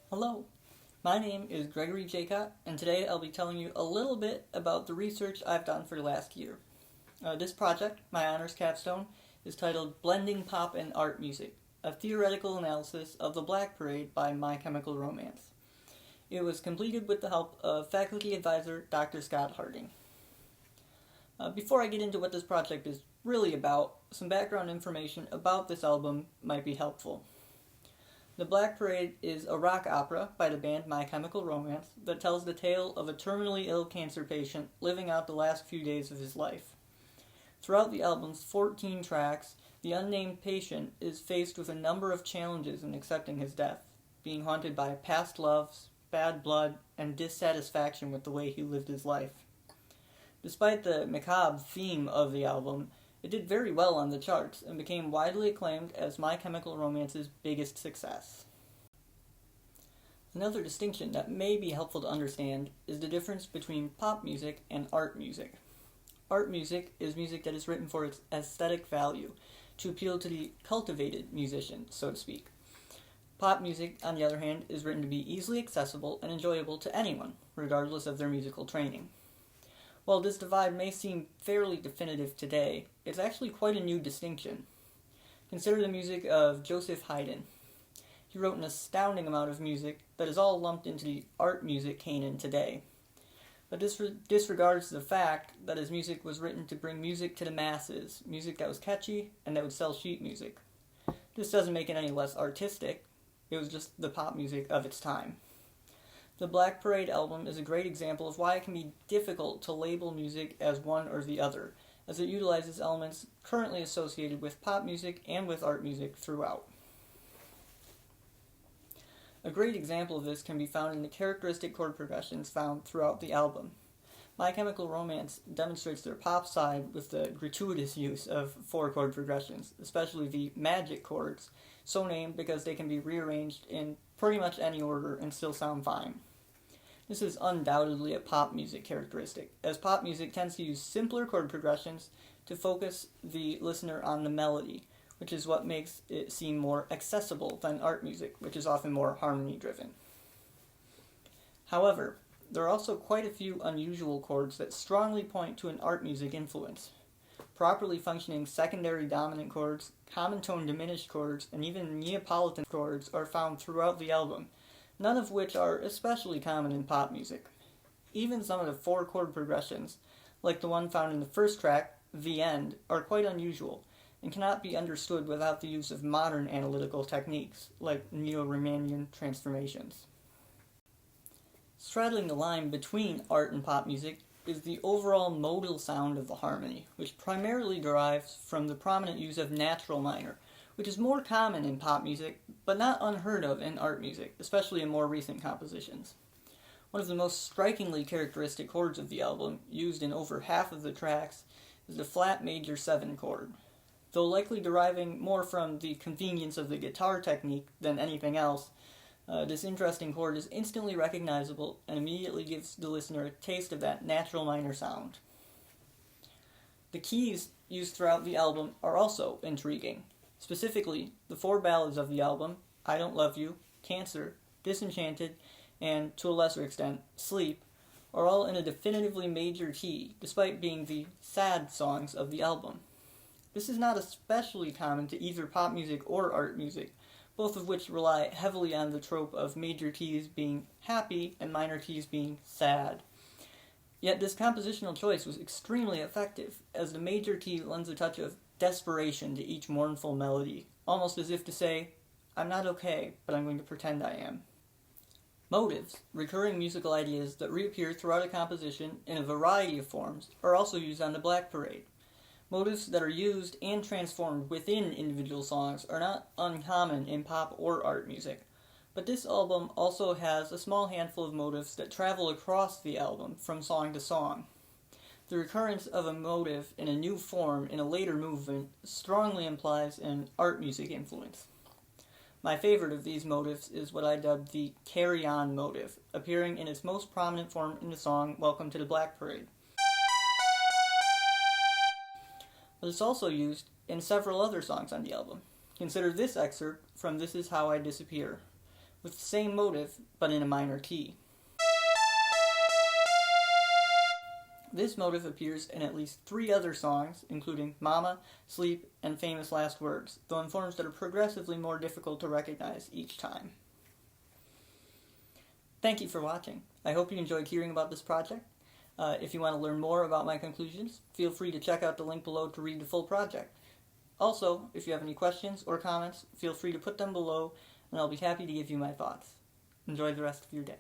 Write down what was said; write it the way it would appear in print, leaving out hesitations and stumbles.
Hello, my name is Gregory Jacott, and today I'll be telling you a little bit about the research I've done for last year. This project, my honors capstone, is titled Blending Pop and Art Music, a theoretical analysis of the Black Parade by My Chemical Romance. It was completed with the help of faculty advisor Dr. Scott Harding. Before I get into what this project is really about, some background information about this album might be helpful. The Black Parade is a rock opera by the band My Chemical Romance that tells the tale of a terminally ill cancer patient living out the last few days of his life. Throughout the album's 14 tracks, the unnamed patient is faced with a number of challenges in accepting his death, being haunted by past loves, bad blood, and dissatisfaction with the way he lived his life. Despite the macabre theme of the album, it did very well on the charts and became widely acclaimed as My Chemical Romance's biggest success. Another distinction that may be helpful to understand is the difference between pop music and art music. Art music is music that is written for its aesthetic value, to appeal to the cultivated musician, so to speak. Pop music, on the other hand, is written to be easily accessible and enjoyable to anyone, regardless of their musical training. While this divide may seem fairly definitive today, it's actually quite a new distinction. Consider the music of Joseph Haydn. He wrote an astounding amount of music that is all lumped into the art music canon today. But this disregards the fact that his music was written to bring music to the masses, music that was catchy and that would sell sheet music. This doesn't make it any less artistic, it was just the pop music of its time. The Black Parade album is a great example of why it can be difficult to label music as one or the other, as it utilizes elements currently associated with pop music and with art music throughout. A great example of this can be found in the characteristic chord progressions found throughout the album. My Chemical Romance demonstrates their pop side with the gratuitous use of 4-chord progressions, especially the magic chords, so named because they can be rearranged in pretty much any order and still sound fine. This is undoubtedly a pop music characteristic, as pop music tends to use simpler chord progressions to focus the listener on the melody, which is what makes it seem more accessible than art music, which is often more harmony-driven. However, there are also quite a few unusual chords that strongly point to an art music influence. Properly functioning secondary dominant chords, common tone diminished chords, and even Neapolitan chords are found throughout the album, none of which are especially common in pop music. Even some of the 4-chord progressions, like the one found in the first track, The End, are quite unusual, and cannot be understood without the use of modern analytical techniques, like neo-Riemannian transformations. Straddling the line between art and pop music is the overall modal sound of the harmony, which primarily derives from the prominent use of natural minor, which is more common in pop music, but not unheard of in art music, especially in more recent compositions. One of the most strikingly characteristic chords of the album, used in over half of the tracks, is the flat major 7 chord. Though likely deriving more from the convenience of the guitar technique than anything else, this interesting chord is instantly recognizable and immediately gives the listener a taste of that natural minor sound. The keys used throughout the album are also intriguing. Specifically, the 4 ballads of the album, I Don't Love You, Cancer, Disenchanted, and, to a lesser extent, Sleep, are all in a definitively major key, despite being the sad songs of the album. This is not especially common to either pop music or art music, both of which rely heavily on the trope of major keys being happy and minor keys being sad. Yet this compositional choice was extremely effective, as the major key lends a touch of desperation to each mournful melody, almost as if to say, I'm not okay, but I'm going to pretend I am. Motives, recurring musical ideas that reappear throughout a composition in a variety of forms, are also used on the Black Parade. Motives that are used and transformed within individual songs are not uncommon in pop or art music, but this album also has a small handful of motives that travel across the album from song to song. The recurrence of a motive in a new form in a later movement strongly implies an art music influence. My favorite of these motives is what I dubbed the carry-on motive, appearing in its most prominent form in the song Welcome to the Black Parade. But it's also used in several other songs on the album. Consider this excerpt from This Is How I Disappear. with the same motive but in a minor key. This motive appears in at least 3 other songs, including Mama, Sleep, and Famous Last Words, though in forms that are progressively more difficult to recognize each time. Thank you for watching. I hope you enjoyed hearing about this project. If you want to learn more about my conclusions, feel free to check out the link below to read the full project. Also, if you have any questions or comments, feel free to put them below, and I'll be happy to give you my thoughts. Enjoy the rest of your day.